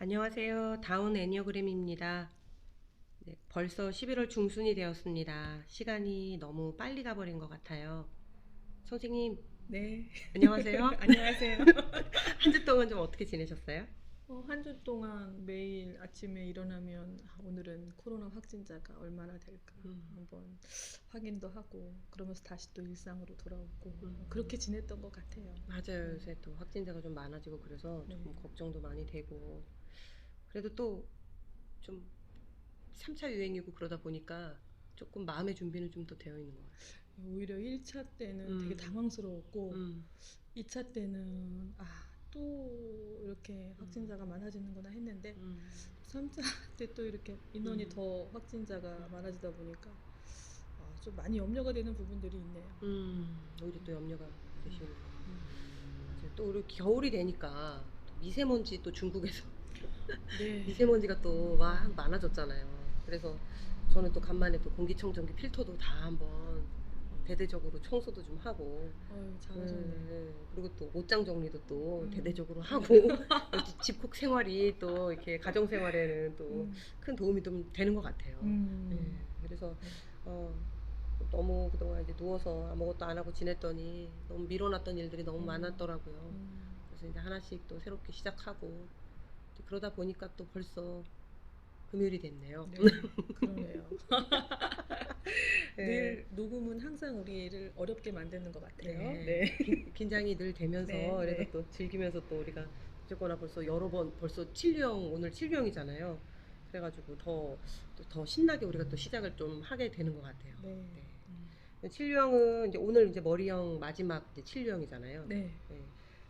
안녕하세요. 다운 애니어그램입니다. 네, 벌써 11월 중순이 되었습니다. 시간이 너무 빨리 가버린 것 같아요. 선생님, 네, 안녕하세요. 안녕하세요. 한 주 동안 좀 어떻게 지내셨어요? 한 주 동안 매일 아침에 일어나면 오늘은 코로나 확진자가 얼마나 될까 음, 한번 확인도 하고 그러면서 다시 또 일상으로 돌아오고 음, 그렇게 지냈던 것 같아요. 맞아요. 네, 요새 또 확진자가 좀 많아지고 그래서 네, 조금 걱정도 많이 되고. 그래도 또 좀 3차 유행이고 그러다 보니까 조금 마음의 준비는 좀 더 되어 있는 것 같아요. 오히려 1차 때는 되게 음, 당황스러웠고 음, 2차 때는 또 이렇게 음, 확진자가 많아지는구나 했는데 음, 3차 때 또 이렇게 인원이 음, 더 확진자가 음, 많아지다 보니까 좀 많이 염려가 되는 부분들이 있네요. 오히려 또 염려가 음, 되시는. 음. 맞아요. 또 우리 겨울이 되니까 또 미세먼지 또 중국에서 네. 미세먼지가 또 막 많아졌잖아요. 그래서 저는 또 간만에 또 공기청정기 필터도 다 한번 대대적으로 청소도 좀 하고, 잘하셨네요. 그리고 또 옷장 정리도 또 음, 대대적으로 하고, 역시 집콕 생활이 또 이렇게 가정 생활에는 또 음, 큰 도움이 좀 되는 것 같아요. 예, 음, 그래서 네. 어, 너무 그동안 이제 누워서 아무것도 안 하고 지냈더니 너무 밀어놨던 일들이 너무 음, 많았더라고요. 음, 그래서 이제 하나씩 또 새롭게 시작하고 이제 그러다 보니까 또 벌써 금요일이 됐네요. 네, 그러네요. 예, 늘 녹음은 항상 우리를 어렵게 만드는 것 같아요. 네, 네, 긴장이 늘 네, 되면서 그래서 네, 또 즐기면서 또 우리가 어쨌거나 벌써 여러 번 벌써 7령 오늘 7령이잖아요. 그래가지고 더 신나게 우리가 또 시작을 좀 하게 되는 것 같아요. 네, 음, 네. 7령은 이제 오늘 이제 머리형 마지막 이제 7령이잖아요. 네,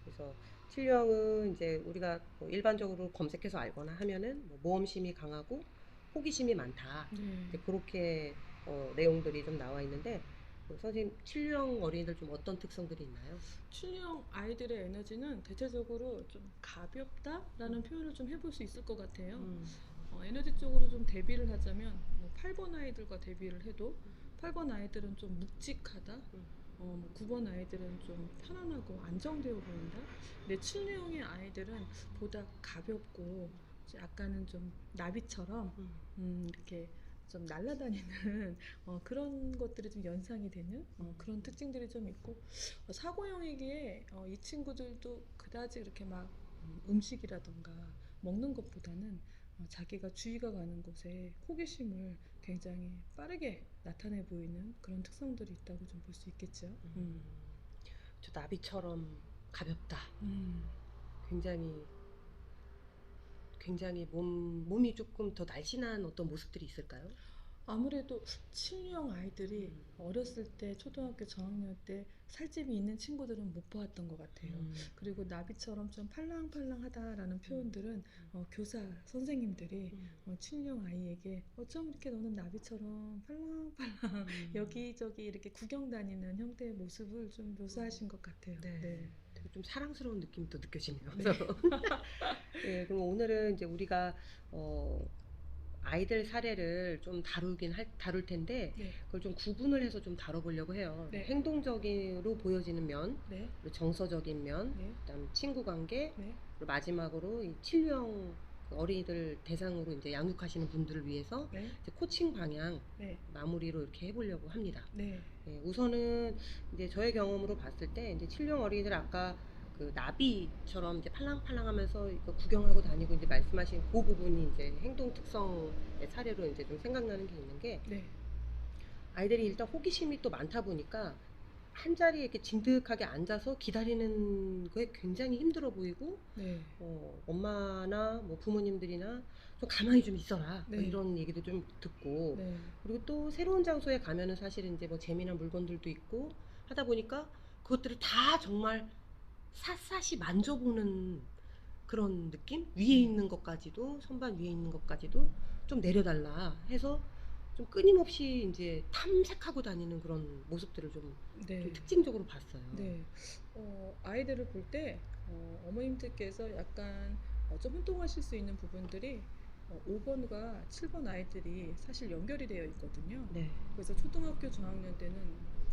그래서 7령은 이제 우리가 뭐 일반적으로 검색해서 알거나 하면은 뭐 모험심이 강하고 호기심이 많다. 네. 이제 그렇게 내용들이 좀 나와 있는데 선생님 7령 어린이들 좀 어떤 특성들이 있나요? 춘형 아이들의 에너지는 대체적으로 좀 가볍다라는 표현을 좀 해볼 수 있을 것 같아요. 음, 에너지 쪽으로 좀 대비를 하자면 뭐 8번 아이들과 대비를 해도 8번 아이들은 좀 묵직하다. 음, 뭐 9번 아이들은 좀 편안하고 안정되어 보인다. 근데 7령의 아이들은 보다 가볍고 이제 약간은 좀 나비처럼 음, 이렇게 좀 날아다니는 그런 것들이 좀 연상이 되는 그런 특징들이 좀 있고 사고형이기에 이 친구들도 그다지 이렇게 막 음식이라던가 먹는 것보다는 자기가 주의가 가는 곳에 호기심을 굉장히 빠르게 나타내 보이는 그런 특성들이 있다고 좀 볼 수 있겠죠. 음. 저 나비처럼 가볍다. 음. 굉장히 굉장히 몸이 조금 더 날씬한 어떤 모습들이 있을까요? 아무래도 친유형 아이들이 음, 어렸을 때 초등학교 저학년 때 살집이 있는 친구들은 못 보았던 것 같아요. 음, 그리고 나비처럼 좀 팔랑팔랑하다라는 음, 표현들은 교사 선생님들이 음, 친유형 아이에게 어쩜 이렇게 너는 나비처럼 팔랑팔랑 음. 여기저기 이렇게 구경 다니는 형태의 모습을 좀 묘사하신 것 같아요. 네. 네, 되게 좀 사랑스러운 느낌이 또 느껴지네요. 네, 서로. 예, 그럼 오늘은 이제 우리가 어, 아이들 사례를 좀 다룰 텐데 네, 그걸 좀 구분을 해서 좀 다뤄보려고 해요. 네, 행동적으로 보여지는 면, 네, 그리고 정서적인 면, 네, 그다음 친구 관계, 네, 그리고 마지막으로 이 치유형 어린이들 대상으로 이제 양육하시는 분들을 위해서 네, 이제 코칭 방향 네, 마무리로 이렇게 해보려고 합니다. 네, 예, 우선은 이제 저의 경험으로 봤을 때 이제 칠령 어린이들 아까 그 나비처럼 이제 팔랑팔랑하면서 이거 구경하고 다니고 이제 말씀하신 그 부분이 이제 행동 특성의 사례로 이제 좀 생각나는 게 있는 게 네, 아이들이 일단 호기심이 또 많다 보니까 한 자리에 이렇게 진득하게 앉아서 기다리는 거에 굉장히 힘들어 보이고 네, 엄마나 뭐 부모님들이나 좀 가만히 좀 있어라 뭐 네, 이런 얘기도 좀 듣고 네. 그리고 또 새로운 장소에 가면은 사실은 이제 뭐 재미난 물건들도 있고 하다 보니까 그것들을 다 정말 샅샅이 만져보는 그런 느낌? 위에 음, 있는 것까지도 선반 위에 있는 것까지도 좀 내려달라 해서 좀 끊임없이 이제 탐색하고 다니는 그런 모습들을 좀 네, 특징적으로 봤어요. 네. 아이들을 볼 때, 어머님들께서 약간 좀 혼동하실 수 있는 부분들이 5번과 7번 아이들이 사실 연결이 되어 있거든요. 네. 그래서 초등학교 저학년 때는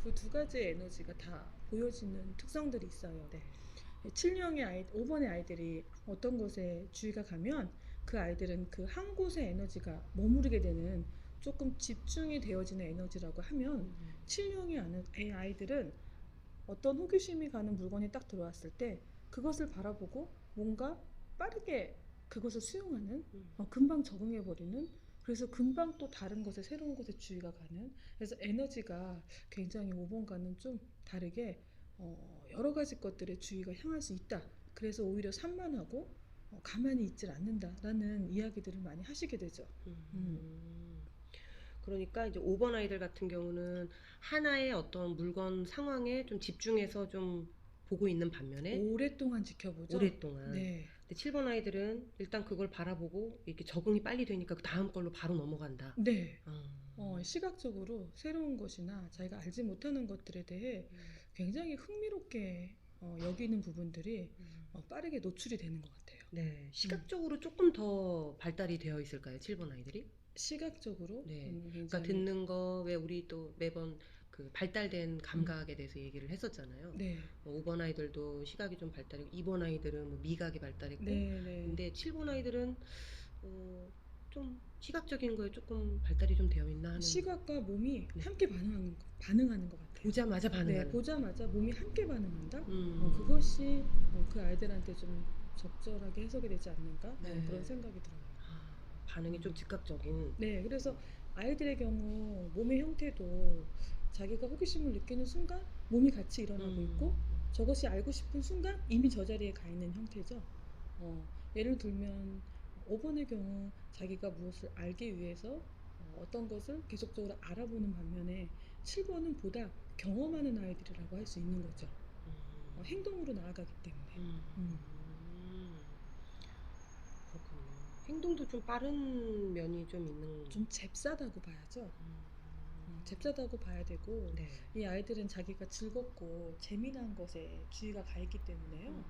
그 두 가지의 에너지가 다 보여지는 특성들이 있어요. 네. 칠령의 5번의 아이들이 어떤 것에 주의가 가면 그 아이들은 그 한 곳에 에너지가 머무르게 되는 조금 집중이 되어지는 에너지라고 하면 칠령의 아이들은 어떤 호기심이 가는 물건이 딱 들어왔을 때 그것을 바라보고 뭔가 빠르게 그것을 수용하는 금방 적응해버리는 그래서 금방 또 다른 것에 새로운 것에 주의가 가는 그래서 에너지가 굉장히 5번과는 좀 다르게 여러 가지 것들에 주의가 향할 수 있다. 그래서 오히려 산만하고 가만히 있질 않는다라는 이야기들을 많이 하시게 되죠. 그러니까 이제 5번 아이들 같은 경우는 하나의 어떤 물건 상황에 좀 집중해서 좀 보고 있는 반면에 오랫동안 지켜보죠. 오랫동안. 네. 근데 7번 아이들은 일단 그걸 바라보고 이렇게 적응이 빨리 되니까 그 다음 걸로 바로 넘어간다. 네. 어. 시각적으로 새로운 것이나 자기가 알지 못하는 것들에 대해 굉장히 흥미롭게 여기는 부분들이 빠르게 노출이 되는 것 같아요. 네, 시각적으로 조금 더 발달이 되어 있을까요? 7번 아이들이? 시각적으로 네. 그러니까 굉장히 듣는 거 왜 우리 또 매번 그 발달된 감각에 대해서 얘기를 했었잖아요. 네. 5번 아이들도 시각이 좀 발달했고 2번 아이들은 뭐 미각이 발달했고 네, 네. 근데 7번 아이들은 좀 시각적인 거에 조금 발달이 좀 되어 있나 하는 시각과 몸이 네. 함께 반응하는 것 같아요. 보자마자 네, 반응하는 보자마자 몸이 함께 반응한다. 음. 그것이 그 아이들한테 좀 적절하게 해석이 되지 않는가 네. 그런 생각이 들어요. 반응이 좀 즉각적인 네, 그래서 아이들의 경우 몸의 형태도 자기가 호기심을 느끼는 순간 몸이 같이 일어나고 있고 저것이 알고 싶은 순간 이미 저 자리에 가 있는 형태죠. 예를 들면 5번의 경우 자기가 무엇을 알기 위해서 어떤 것을 계속적으로 알아보는 반면에 7번은 보다 경험하는 아이들이라고 할 수 있는 거죠. 행동으로 나아가기 때문에. 그렇군요. 행동도 좀 빠른 면이 좀 있는 좀 잽싸다고 봐야죠. 잽싸다고 봐야 되고 네. 이 아이들은 자기가 즐겁고 재미난 것에 주의가 가 있기 때문에요.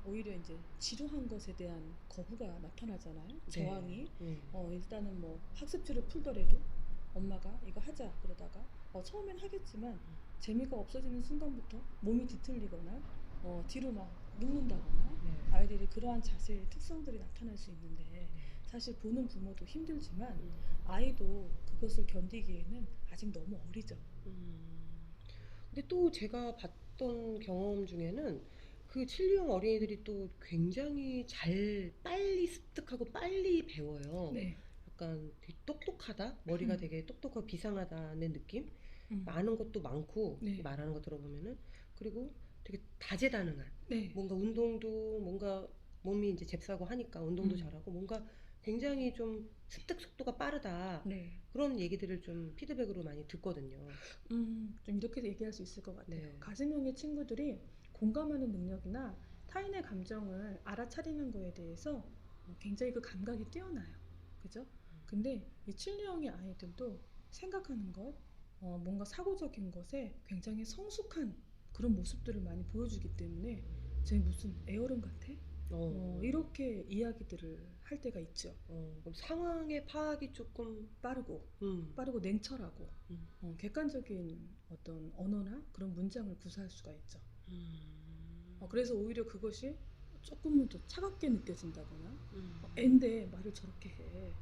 오히려 이제 지루한 것에 대한 거부가 나타나잖아요. 저항이. 일단은 뭐 학습지를 풀더라도 엄마가 이거 하자 그러다가 처음엔 하겠지만 재미가 없어지는 순간부터 몸이 뒤틀리거나 뒤로 막 눕는다거나 아이들이 그러한 자세의 특성들이 나타날 수 있는데 사실 보는 부모도 힘들지만 아이도 그것을 견디기에는 아직 너무 어리죠. 근데 또 제가 봤던 경험 중에는 그 칠리형 어린이들이 또 굉장히 빨리 습득하고 빨리 배워요. 네. 약간 되게 똑똑하다? 머리가 되게 똑똑하고 비상하다는 느낌? 음. 아는 것도 많고 네. 말하는 거 들어보면은 그리고 되게 다재다능한 네. 뭔가 운동도 뭔가 몸이 이제 잽싸고 하니까 운동도 잘하고 뭔가 굉장히 좀 습득 속도가 빠르다 네. 그런 얘기들을 좀 피드백으로 많이 듣거든요. 좀 이렇게 얘기할 수 있을 것 같아요. 네. 가슴형의 친구들이 공감하는 능력이나 타인의 감정을 알아차리는 거에 대해서 굉장히 그 감각이 뛰어나요. 그죠? 근데 이 칠리형의 아이들도 생각하는 것, 뭔가 사고적인 것에 굉장히 성숙한 그런 모습들을 많이 보여주기 때문에 쟤 무슨 애어른 같아? 이렇게 이야기들을 할 때가 있죠. 그럼 상황의 파악이 조금 빠르고 냉철하고 객관적인 어떤 언어나 그런 문장을 구사할 수가 있죠. 그래서 오히려 그것이 조금은 더 차갑게 느껴진다거나 앤데 말을 저렇게 해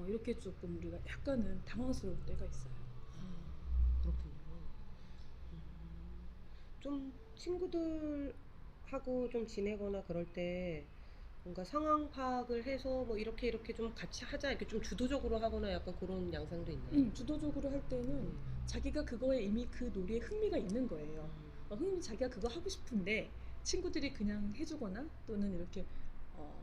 이렇게 조금 우리가 약간은 당황스러울 때가 있어요. 그렇군요. 좀 친구들하고 좀 지내거나 그럴 때 뭔가 상황 파악을 해서 뭐 이렇게 좀 같이 하자 이렇게 좀 주도적으로 하거나 약간 그런 양상도 있나요? 주도적으로 할 때는 자기가 그거에 이미 그 놀이에 흥미가 있는 거예요. 자기가 그거 하고 싶은데 친구들이 그냥 해주거나 또는 이렇게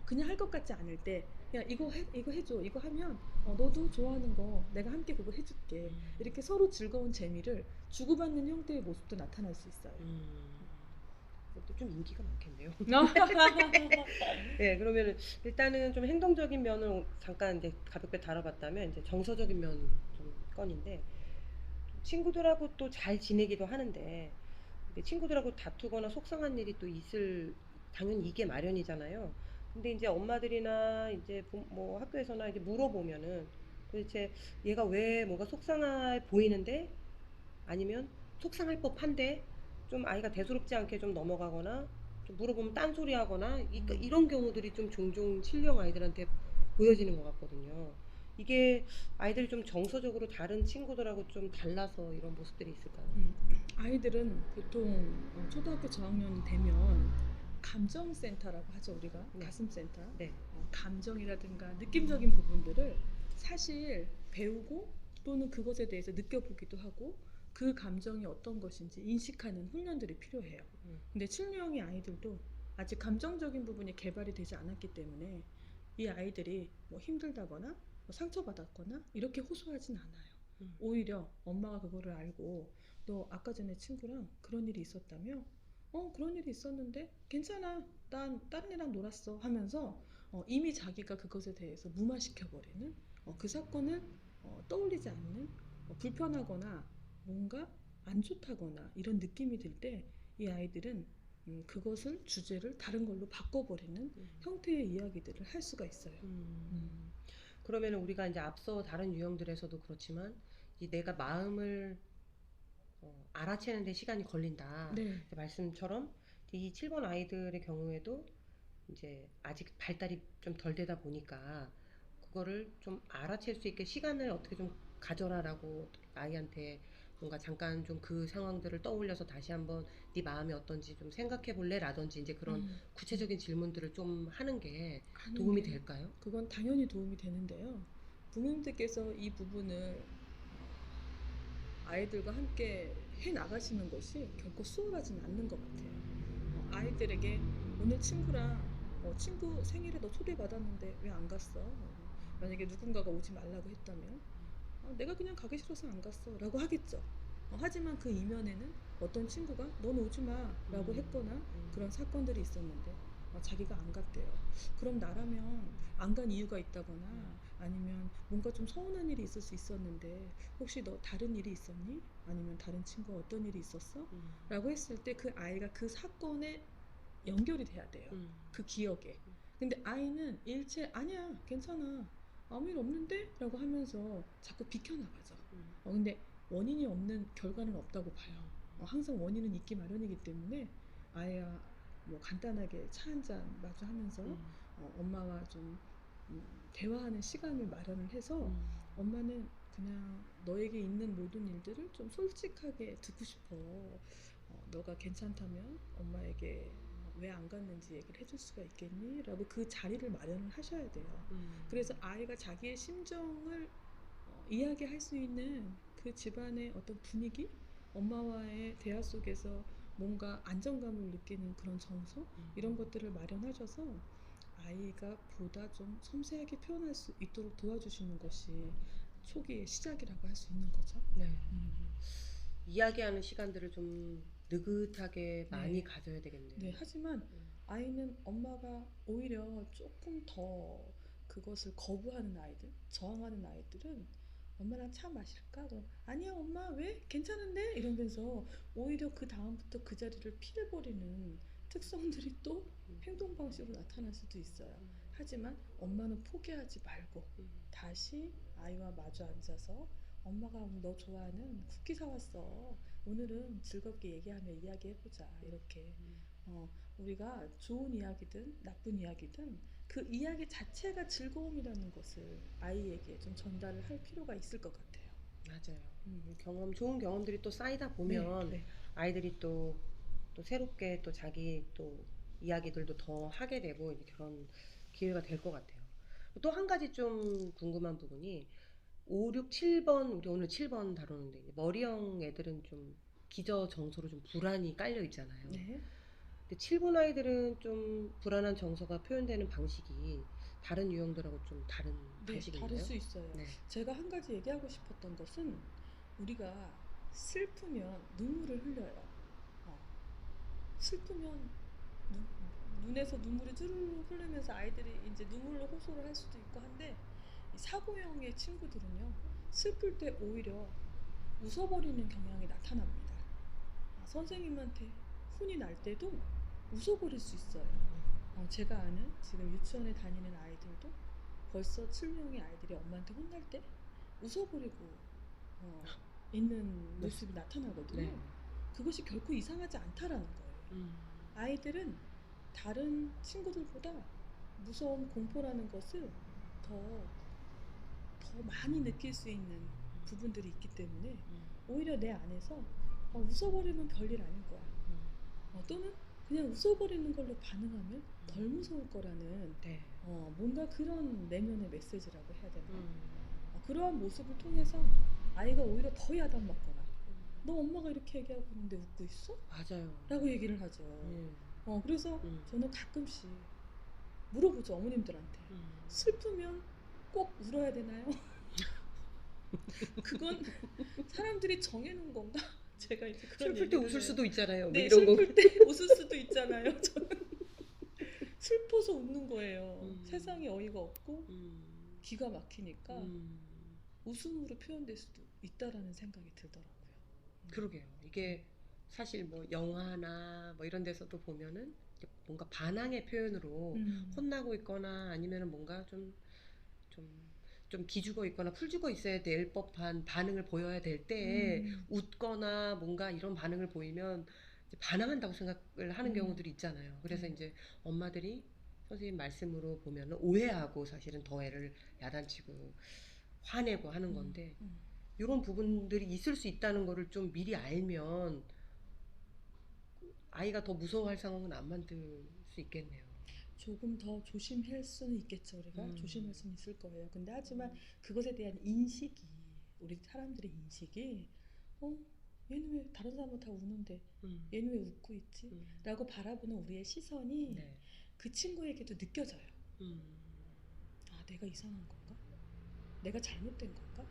그냥 할 것 같지 않을 때 야 이거 해줘 이거 하면 너도 좋아하는 거 내가 함께 그거 해줄게 이렇게 서로 즐거운 재미를 주고받는 형태의 모습도 나타날 수 있어요. 그것도 좀 인기가 많겠네요. 네, 그러면 일단은 좀 행동적인 면을 잠깐 이제 가볍게 다뤄봤다면 이제 정서적인 면 좀 건인데 친구들하고 또 잘 지내기도 하는데 근데 친구들하고 다투거나 속상한 일이 또 당연히 이게 마련이잖아요. 근데 이제 엄마들이나 이제 뭐 학교에서나 이제 물어보면은 도대체 얘가 왜 뭐가 속상해 보이는데 아니면 속상할 법한데 좀 아이가 대수롭지 않게 좀 넘어가거나 좀 물어보면 딴소리 하거나 음. 이런 경우들이 좀 종종 칠령 아이들한테 보여지는 것 같거든요. 이게 아이들이 좀 정서적으로 다른 친구들하고 좀 달라서 이런 모습들이 있을까요? 아이들은 보통 초등학교 저학년 되면 감정센터라고 하죠, 우리가. 네. 가슴센터. 네. 감정이라든가 느낌적인 부분들을 사실 배우고 또는 그것에 대해서 느껴보기도 하고 그 감정이 어떤 것인지 인식하는 훈련들이 필요해요. 음. 근데 칠명의 아이들도 아직 감정적인 부분이 개발이 되지 않았기 때문에 이 아이들이 뭐 힘들다거나 뭐 상처받았거나 이렇게 호소하진 않아요. 음. 오히려 엄마가 그거를 알고 너 아까 전에 친구랑 그런 일이 있었다며? 그런 일이 있었는데 괜찮아. 난 다른 애랑 놀았어 하면서 이미 자기가 그것에 대해서 무마시켜버리는 그 사건을 떠올리지 않는 불편하거나 뭔가 안 좋다거나 이런 느낌이 들 때 이 아이들은 그것을 주제를 다른 걸로 바꿔버리는 음. 형태의 이야기들을 할 수가 있어요. 그러면 우리가 이제 앞서 다른 유형들에서도 그렇지만 이 내가 마음을 알아채는데 시간이 걸린다. 네. 말씀처럼 이 7번 아이들의 경우에도 이제 아직 발달이 좀 덜 되다 보니까 그거를 좀 알아챌 수 있게 시간을 어떻게 좀 가져라라고 아이한테 뭔가 잠깐 좀 그 상황들을 떠올려서 다시 한번 네 마음이 어떤지 좀 생각해 볼래라든지 이제 그런 구체적인 질문들을 좀 하는 게 하는 도움이 게 될까요? 그건 당연히 도움이 되는데요. 부모님들께서 이 부분을 아이들과 함께 해 나가시는 것이 결코 수월하지는 않는 것 같아요. 아이들에게 오늘 친구랑 친구 생일에 너 초대받았는데 왜 안 갔어? 만약에 누군가가 오지 말라고 했다면 내가 그냥 가기 싫어서 안 갔어 라고 하겠죠. 하지만 그 이면에는 어떤 친구가 넌 오지 마 라고 했거나 그런 사건들이 있었는데 자기가 안 갔대요. 그럼 나라면 안 간 이유가 있다거나 아니면 뭔가 좀 서운한 일이 있을 수 있었는데 혹시 너 다른 일이 있었니? 아니면 다른 친구와 어떤 일이 있었어? 라고 했을 때 그 아이가 그 사건에 연결이 돼야 돼요. 그 기억에. 근데 아이는 일체 아니야 괜찮아 아무 일 없는데? 라고 하면서 자꾸 비켜나가죠. 근데 원인이 없는 결과는 없다고 봐요. 항상 원인은 있기 마련이기 때문에 아이야 뭐 간단하게 차 한 잔 마주 하면서 엄마와 좀 대화하는 시간을 마련을 해서 엄마는 그냥 너에게 있는 모든 일들을 좀 솔직하게 듣고 싶어. 너가 괜찮다면 엄마에게 왜 안 갔는지 얘기를 해줄 수가 있겠니? 라고 그 자리를 마련을 하셔야 돼요. 그래서 아이가 자기의 심정을 이야기할 수 있는 그 집안의 어떤 분위기, 엄마와의 대화 속에서 뭔가 안정감을 느끼는 그런 정서 이런 것들을 마련하셔서 아이가 보다 좀 섬세하게 표현할 수 있도록 도와주시는 것이 초기의 시작이라고 할 수 있는 거죠. 네. 이야기하는 시간들을 좀 느긋하게 많이 네. 가져야 되겠네요. 네, 하지만 아이는 엄마가 오히려 조금 더 그것을 거부하는 아이들, 저항하는 아이들은 엄마랑 차 마실까? 그럼 아니야 엄마 왜? 괜찮은데? 이러면서 오히려 그 다음부터 그 자리를 피해버리는 특성들이 또 행동 방식으로 나타날 수도 있어요. 하지만 엄마는 포기하지 말고 다시 아이와 마주 앉아서 엄마가 오늘 너 좋아하는 쿠키 사왔어. 오늘은 즐겁게 얘기하며 이야기해보자. 이렇게 우리가 좋은 이야기든 나쁜 이야기든 그 이야기 자체가 즐거움이라는 것을 아이에게 좀 전달을 할 필요가 있을 것 같아요. 맞아요. 좋은 경험들이 또 쌓이다 네, 보면 네. 아이들이 또 새롭게 또 자기 또 이야기들도 더 하게 되고 이제 그런 기회가 될 것 같아요. 또 한 가지 좀 궁금한 부분이 5, 6, 7번, 우리 오늘 7번 다루는데 이제 머리형 애들은 좀 기저정서로 좀 불안이 깔려 있잖아요. 네. 근데 7번 아이들은 좀 불안한 정서가 표현되는 방식이 다른 유형들하고 좀 다른 네, 다를 방식인가요? 수 있어요. 네. 제가 한 가지 얘기하고 싶었던 것은 우리가 슬프면 눈물을 흘려요. 어, 슬프면 눈에서 눈물이 주르륵 흐르면서 아이들이 이제 눈물로 호소를 할 수도 있고 한데 이 사고형의 친구들은요 슬플 때 오히려 웃어버리는 경향이 나타납니다. 선생님한테 혼이 날 때도 웃어버릴 수 있어요. 제가 아는 지금 유치원에 다니는 아이들도 벌써 7명의 아이들이 엄마한테 혼날 때 웃어버리고 있는 네. 모습이 나타나거든요. 네. 그것이 결코 이상하지 않다라는 거예요. 아이들은 다른 친구들보다 무서운 공포라는 것을 더, 더 많이 느낄 수 있는 부분들이 있기 때문에 오히려 내 안에서 웃어버리면 별일 아닌 거야. 또는 그냥 웃어버리는 걸로 반응하면 덜 무서울 거라는 네. 뭔가 그런 내면의 메시지라고 해야 되나? 음. 그러한 모습을 통해서 아이가 오히려 더 야단맞거나 너 엄마가 이렇게 얘기하고 있는데 웃고 있어? 맞아요. 라고 얘기를 하죠. 그래서 저는 가끔씩 물어보죠, 어머님들한테. 슬프면 꼭 울어야 되나요? 그건 사람들이 정해놓은 건가? 제가 이제 그런 슬플 때 얘기를 웃을 해요. 수도 있잖아요. 뭐 네, 이런 거. 슬플 때 웃을 수도 있잖아요. 저는 슬퍼서 웃는 거예요. 세상에 어이가 없고 기가 막히니까 웃음으로 표현될 수도 있다라는 생각이 들더라고요. 그러게요. 이게 사실 뭐 영화나 뭐 이런 데서도 보면은 뭔가 반항의 표현으로 혼나고 있거나 아니면은 뭔가 좀 기죽어 있거나 풀죽어 있어야 될 법한 반응을 보여야 될 때에 웃거나 뭔가 이런 반응을 보이면 이제 반항한다고 생각을 하는 경우들이 있잖아요. 그래서 이제 엄마들이 선생님 말씀으로 보면은 오해하고 사실은 더 애를 야단치고 화내고 하는 건데 이런 부분들이 있을 수 있다는 거를 좀 미리 알면 아이가 더 무서워할 상황은 안 만들 수 있겠네요. 조금 더 조심할 수는 있겠죠. 우리가 조심할 수는 있을 거예요. 근데 하지만 그것에 대한 인식이, 우리 사람들의 인식이 얘는 왜 다른 사람은 다 우는데 얘는 왜 웃고 있지? 라고 바라보는 우리의 시선이 네. 그 친구에게도 느껴져요. 내가 이상한 건가? 내가 잘못된 건가?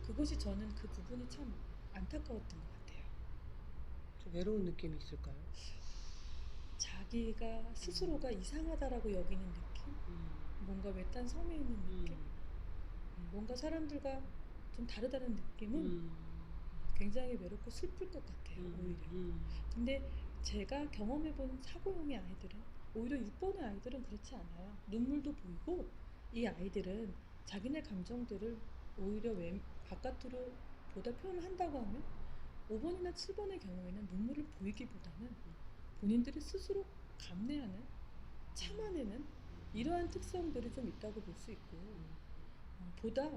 그것이 저는 그 부분이 참 안타까웠던 것 같아요. 좀 외로운 느낌이 있을까요? 자기가 스스로가 이상하다라고 여기는 느낌? 뭔가 외딴 섬에 있는 느낌? 뭔가 사람들과 좀 다르다는 느낌은 굉장히 외롭고 슬플 것 같아요. 오히려. 근데 제가 경험해본 사고형의 아이들은 오히려 6번의 아이들은 그렇지 않아요. 눈물도 보이고 이 아이들은 자기네 감정들을 오히려 바깥으로 보다 표현을 한다고 하면 5번이나 7번의 경우에는 눈물을 보이기보다는 본인들이 스스로 감내하는, 참아내는 이러한 특성들이 좀 있다고 볼 수 있고 보다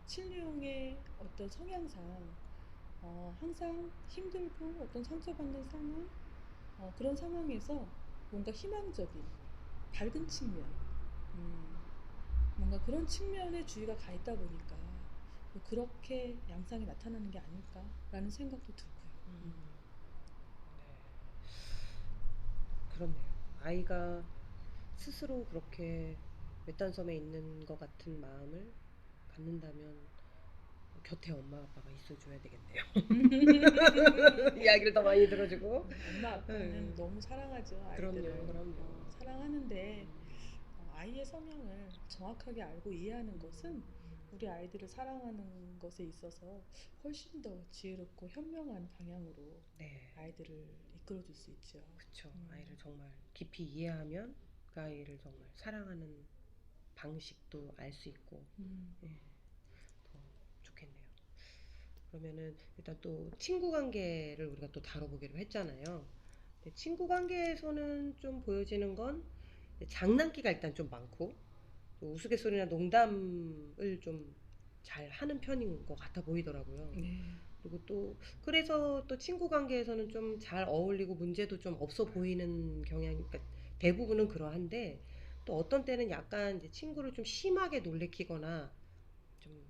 칠룡의 어떤 성향상 항상 힘들고 어떤 상처받는 상황 그런 상황에서 뭔가 희망적인 밝은 측면 뭔가 그런 측면에 주의가 가 있다 보니까 뭐 그렇게 양상이 나타나는 게 아닐까라는 생각도 들고요. 네. 그렇네요. 아이가 스스로 그렇게 외딴 섬에 있는 것 같은 마음을 갖는다면 곁에 엄마 아빠가 있어줘야 되겠네요. 이야기를 더 많이 들어주고. 엄마 아빠는 너무 사랑하죠, 아이들을. 그럼요. 사랑하는데 아이의 성향을 정확하게 알고 이해하는 것은 우리 아이들을 사랑하는 것에 있어서 훨씬 더 지혜롭고 현명한 방향으로 네. 아이들을 이끌어줄 수 있죠. 그쵸. 아이를 정말 깊이 이해하면 그 아이를 정말 사랑하는 방식도 알 수 있고 예, 더 좋겠네요. 그러면은 일단 또 친구 관계를 우리가 또 다뤄보기로 했잖아요. 근데 친구 관계에서는 좀 보여지는 건 장난기가 일단 좀 많고 또 우스갯소리나 농담을 좀 잘 하는 편인 것 같아 보이더라고요. 네. 그리고 또 그래서 또 친구 관계에서는 좀 잘 어울리고 문제도 좀 없어 보이는 경향이, 그러니까 대부분은 그러한데 또 어떤 때는 약간 이제 친구를 좀 심하게 놀래키거나 좀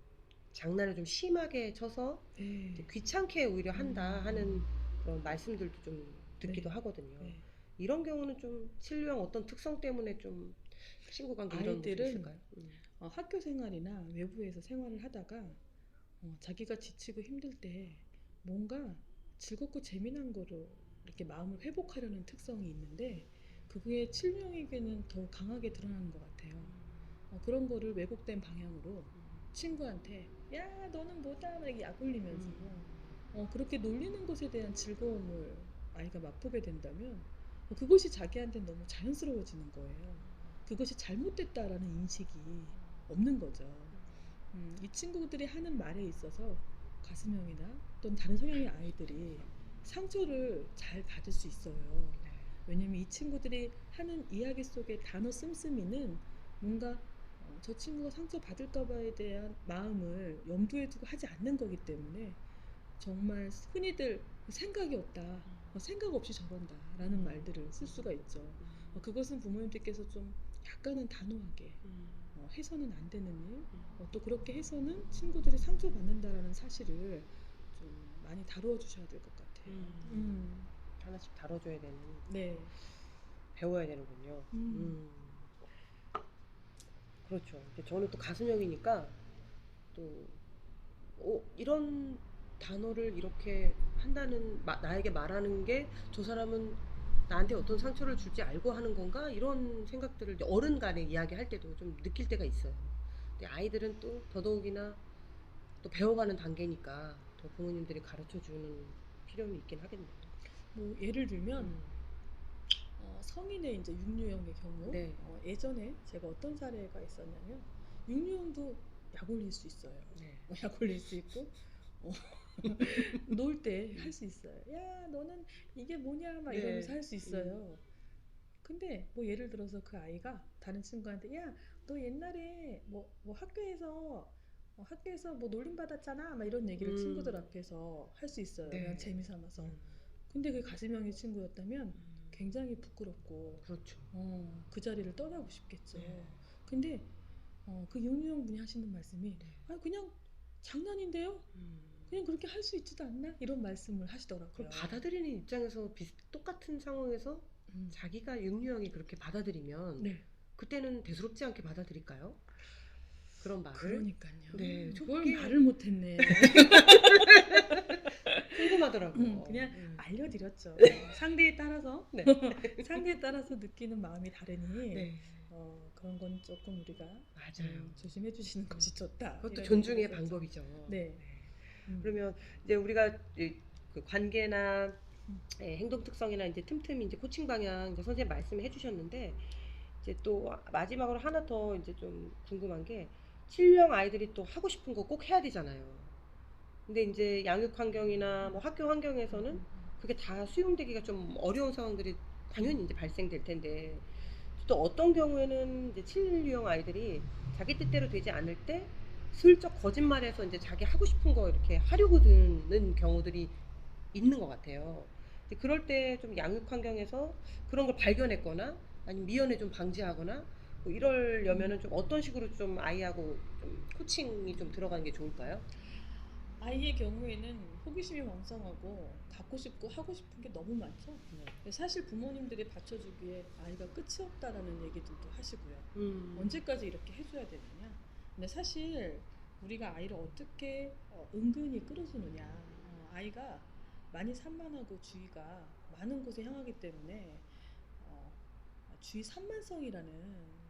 장난을 좀 심하게 쳐서 네. 이제 귀찮게 오히려 한다 하는 그런 말씀들도 좀 듣기도 네. 하거든요. 네. 이런 경우는 좀 친류형 어떤 특성 때문에 좀 친구 관계 이런 모습이 아이들은 있을까요? 학교 생활이나 외부에서 생활을 하다가 자기가 지치고 힘들 때 뭔가 즐겁고 재미난 거로 이렇게 마음을 회복하려는 특성이 있는데 그게 칠명에게는 더 강하게 드러나는 것 같아요. 그런 거를 왜곡된 방향으로 친구한테 야 너는 뭐다 막 이렇게 약올리면서 그렇게 놀리는 것에 대한 즐거움을 아이가 맛보게 된다면 그것이 자기한테는 너무 자연스러워지는 거예요. 그것이 잘못됐다라는 인식이 없는 거죠. 이 친구들이 하는 말에 있어서 가슴형이나 또는 다른 성향의 아이들이 상처를 잘 받을 수 있어요. 왜냐면 이 친구들이 하는 이야기 속의 단어 씀씀이는 뭔가 저 친구가 상처받을까 봐에 대한 마음을 염두에 두고 하지 않는 거기 때문에 정말 흔히들 생각이 없다. 생각 없이 저런다 라는 말들을 쓸 수가 있죠. 그것은 부모님들께서 좀 약간은 단호하게 해서는 안 되는 일, 또 그렇게 해서는 친구들이 상처받는다라는 사실을 좀 많이 다루어 주셔야 될 것 같아요. 하나씩 다뤄줘야 되는, 네. 배워야 되는군요. 음. 그렇죠. 이제 저는 또 가수형이니까 또 이런 단어를 이렇게 한다는 나에게 말하는 게 저 사람은 나한테 어떤 상처를 줄지 알고 하는 건가 이런 생각들을 이제 어른 간에 이야기할 때도 좀 느낄 때가 있어요. 근데 아이들은 또 더더욱이나 또 배워가는 단계니까 더 부모님들이 가르쳐 주는 필요는 있긴 하겠네요. 뭐 예를 들면 음. 성인의 이제 육류형의 경우 네. 예전에 제가 어떤 사례가 있었냐면 육류형도 약 올릴 수 있어요. 네. 약 올릴 수 있고 놀 때 할 수 있어요. 야 너는 이게 뭐냐 막 네. 이러면서 할 수 있어요. 근데 뭐 예를 들어서 그 아이가 다른 친구한테 야 너 옛날에 뭐 학교에서 뭐 놀림 받았잖아 막 이런 얘기를 친구들 앞에서 할 수 있어요. 네. 그냥 재미삼아서. 근데 그게 가슴형의 친구였다면 굉장히 부끄럽고 그렇죠. 그 자리를 떠나고 싶겠죠. 네. 근데 그 육류형 분이 하시는 말씀이 네. 아 그냥 장난인데요? 그냥 그렇게 할 수 있지도 않나? 이런 말씀을 하시더라고요. 그럼 받아들이는 입장에서 똑같은 상황에서 자기가 육류형이 그렇게 받아들이면 네. 그때는 대수롭지 않게 받아들일까요? 그런 말을? 그러니까요. 네, 그걸 그게 말을 못했네. 궁금하더라고요. 그냥 알려드렸죠. 상대에 따라서 네. 상대에 따라서 느끼는 마음이 다르니 네. 그런 건 조금 우리가 맞아요. 조심해 주시는 것이 좋다. 그것도 이런 존중의 얘기를 했었죠. 방법이죠. 네. 그러면 이제 우리가 그 관계나 음. 행동 특성이나 이제 틈틈이 이제 코칭 방향 이제 선생님 말씀해 주셨는데 이제 또 마지막으로 하나 더 이제 좀 궁금한 게 칠령 아이들이 또 하고 싶은 거 꼭 해야 되잖아요. 근데 이제 양육 환경이나 뭐 학교 환경에서는 그게 다 수용되기가 좀 어려운 상황들이 당연히 이제 발생될 텐데 또 어떤 경우에는 이제 칠유형 아이들이 자기 뜻대로 되지 않을 때 슬쩍 거짓말해서 이제 자기 하고 싶은 거 이렇게 하려고 드는 경우들이 있는 것 같아요. 그럴 때 좀 양육 환경에서 그런 걸 발견했거나 아니면 미연에 좀 방지하거나 뭐 이러려면은 좀 어떤 식으로 좀 아이하고 좀 코칭이 좀 들어가는 게 좋을까요? 아이의 경우에는 호기심이 왕성하고 갖고 싶고 하고 싶은 게 너무 많죠. 네. 사실 부모님들이 받쳐주기에 아이가 끝이 없다라는 얘기들도 하시고요. 음. 언제까지 이렇게 해줘야 되느냐. 근데 사실 우리가 아이를 어떻게 은근히 끌어주느냐. 아이가 많이 산만하고 주의가 많은 곳에 향하기 때문에 주의 산만성이라는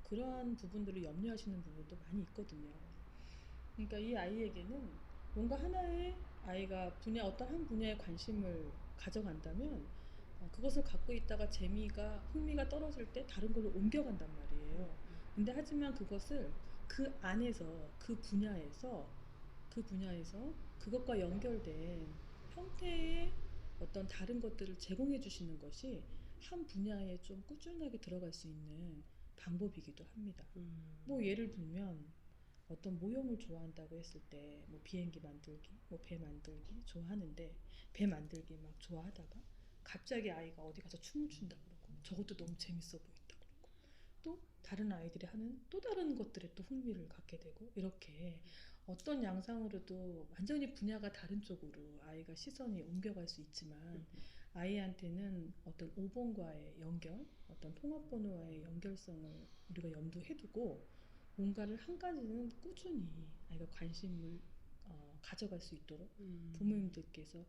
그러한 부분들을 염려하시는 분들도 많이 있거든요. 그러니까 이 아이에게는 뭔가 하나의 아이가 어떤 한 분야에 관심을 가져간다면 그것을 갖고 있다가 흥미가 떨어질 때 다른 걸로 옮겨간단 말이에요. 근데 하지만 그것을 그 안에서 그 분야에서 그것과 연결된 형태의 어떤 다른 것들을 제공해 주시는 것이 한 분야에 좀 꾸준하게 들어갈 수 있는 방법이기도 합니다. 뭐 예를 들면 어떤 모형을 좋아한다고 했을 때 뭐 비행기 만들기, 뭐 배 만들기 좋아하는데 배 만들기 막 좋아하다가 갑자기 아이가 어디 가서 춤을 춘다 그러고 저것도 너무 재밌어 보인다 그러고 또 다른 아이들이 하는 또 다른 것들에 또 흥미를 갖게 되고 이렇게 어떤 양상으로도 완전히 분야가 다른 쪽으로 아이가 시선이 옮겨갈 수 있지만 아이한테는 어떤 5번과의 연결, 어떤 통합번호와의 연결성을 우리가 염두해 두고 뭔가를 한 가지는 꾸준히 아이가 관심을 가져갈 수 있도록 부모님들께서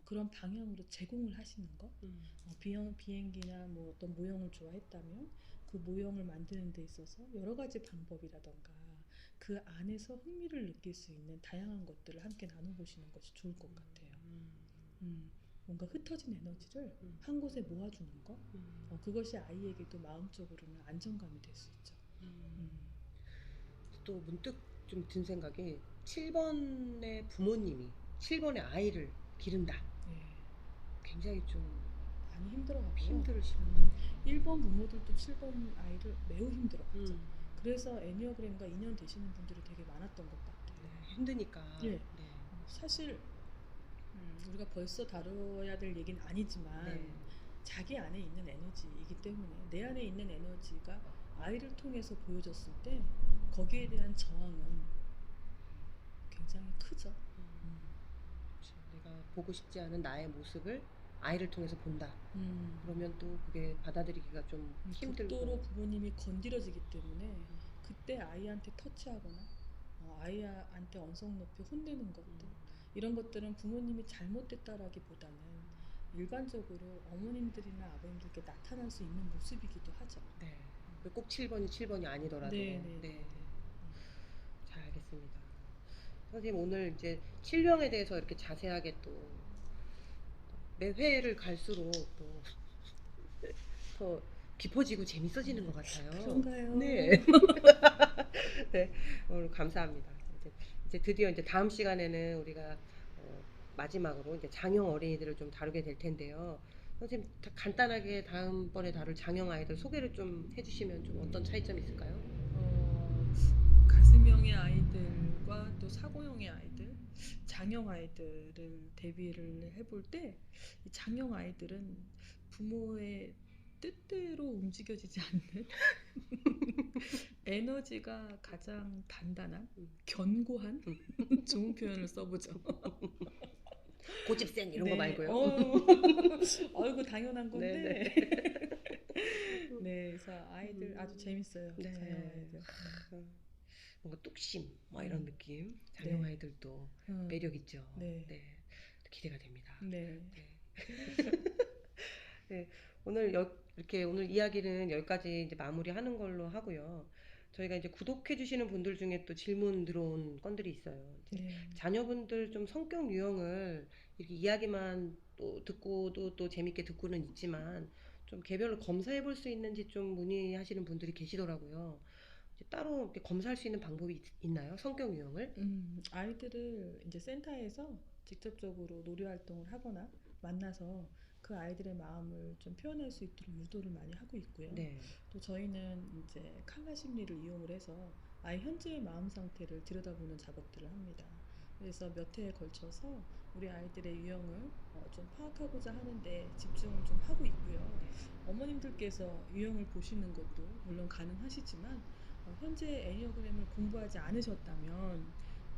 그런 방향으로 제공을 하시는 것. 비행기나 뭐 어떤 모형을 좋아했다면 그 모형을 만드는 데 있어서 여러 가지 방법이라던가 그 안에서 흥미를 느낄 수 있는 다양한 것들을 함께 나눠보시는 것이 좋을 것 같아요. 뭔가 흩어진 에너지를 한 곳에 모아주는 것. 그것이 아이에게도 마음적으로는 안정감이 될 수 있죠. 또 문득 좀 든 생각이 7번의 부모님이 7번의 아이를 기른다. 네. 굉장히 좀 많이 힘들어하고요. 힘들으실 것 1번 부모들도 7번 아이를 매우 힘들어하죠. 같아요. 그래서 애니어그램과 인연되시는 분들이 되게 많았던 것 같아요. 힘드니까. 예. 네. 사실 우리가 벌써 다뤄야 될 얘기는 아니지만 네. 자기 안에 있는 에너지이기 때문에 내 안에 있는 에너지가 아이를 통해서 보여졌을 때 거기에 대한 저항은 굉장히 크죠. 그렇죠. 내가 보고 싶지 않은 나의 모습을 아이를 통해서 본다. 그러면 또 그게 받아들이기가 좀 힘들고. 극도로 부모님이 건드려지기 때문에 그때 아이한테 터치하거나 아이한테 언성 높이 혼내는 것들 이런 것들은 부모님이 잘못됐다라기보다는 일반적으로 어머님들이나 아버님들께 나타날 수 있는 모습이기도 하죠. 네. 꼭 7번이 7번이 아니더라도. 네. 잘 알겠습니다. 선생님 오늘 이제 칠령에 대해서 이렇게 자세하게 또 매 회를 갈수록 또 더 깊어지고 재밌어지는 것 같아요. 그런가요? 네. 네. 오늘 감사합니다. 이제 드디어 이제 다음 시간에는 우리가 마지막으로 이제 장형 어린이들을 좀 다루게 될 텐데요. 선생님 간단하게 다음번에 다룰 장형 아이들 소개를 좀 해주시면 좀 어떤 차이점이 있을까요? 가슴형의 아이들과 또 사고형의 아이들, 장형 아이들을 대비를 해볼 때 이 장형 아이들은 부모의 뜻대로 움직여지지 않는 에너지가 가장 단단한, 견고한 좋은 표현을 써보죠. 고집센 이런 네. 거 말고요. 아이고 당연한 건데. 네, 그래서 아이들 아주 재밌어요. 네. 장형 아이들. 뭔가 뚝심 뭐 이런 느낌. 장형 네. 아이들도 매력 있죠. 네. 기대가 됩니다. 네. 네, 오늘 이렇게 오늘 이야기는 여기까지 이제 마무리하는 걸로 하고요. 저희가 이제 구독해 주시는 분들 중에 또 질문 들어온 건들이 있어요. 이제 네. 자녀분들 좀 성격 유형을 이렇게 이야기만 또 듣고도 또 재밌게 듣고는 있지만 좀 개별로 검사해 볼 수 있는지 좀 문의하시는 분들이 계시더라고요. 이제 따로 이렇게 검사할 수 있는 방법이 있나요? 성격 유형을? 아이들을 이제 센터에서 직접적으로 놀이 활동을 하거나 만나서 그 아이들의 마음을 좀 표현할 수 있도록 유도를 많이 하고 있고요. 네. 또 저희는 이제 칼라 심리를 이용을 해서 아이 현재의 마음 상태를 들여다보는 작업들을 합니다. 그래서 몇 회에 걸쳐서 우리 아이들의 유형을 좀 파악하고자 하는데 집중을 좀 하고 있고요. 어머님들께서 유형을 보시는 것도 물론 가능하시지만 현재 애니어그램을 공부하지 않으셨다면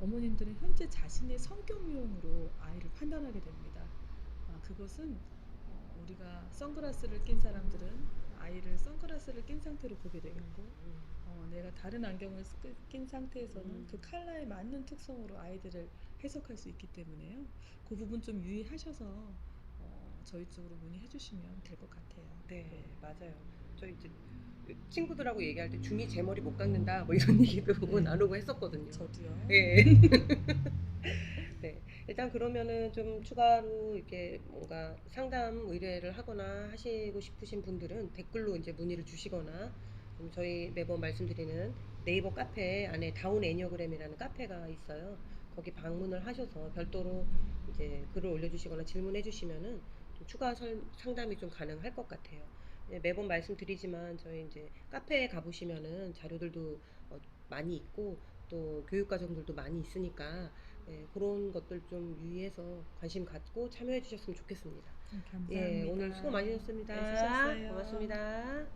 어머님들은 현재 자신의 성격 유형으로 아이를 판단하게 됩니다. 그것은 우리가 선글라스를 낀 사람들은 아이를 선글라스를 낀 상태로 보게 되겠고 내가 다른 안경을 낀 상태에서는 그 컬러에 맞는 특성으로 아이들을 해석할 수 있기 때문에요. 그 부분 좀 유의하셔서 저희 쪽으로 문의해 주시면 될 것 같아요. 네, 맞아요. 저희 이제 친구들하고 얘기할 때 중2 제 머리 못 깎는다 뭐 이런 얘기도 나누고 했었거든요. 저도요. 네. 네. 일단 그러면은 좀 추가로 이렇게 뭔가 상담 의뢰를 하거나 하시고 싶으신 분들은 댓글로 이제 문의를 주시거나 저희 매번 말씀드리는 네이버 카페 안에 다운 애니어그램이라는 카페가 있어요. 거기 방문을 하셔서 별도로 이제 글을 올려주시거나 질문해 주시면은 좀 추가 상담이 좀 가능할 것 같아요. 매번 말씀드리지만 저희 이제 카페에 가보시면은 자료들도 많이 있고 또 교육과정들도 많이 있으니까 그런 것들 좀 유의해서 관심 갖고 참여해 주셨으면 좋겠습니다. 감사합니다. 예, 오늘 수고 많으셨습니다. 애쓰셨어요. 고맙습니다.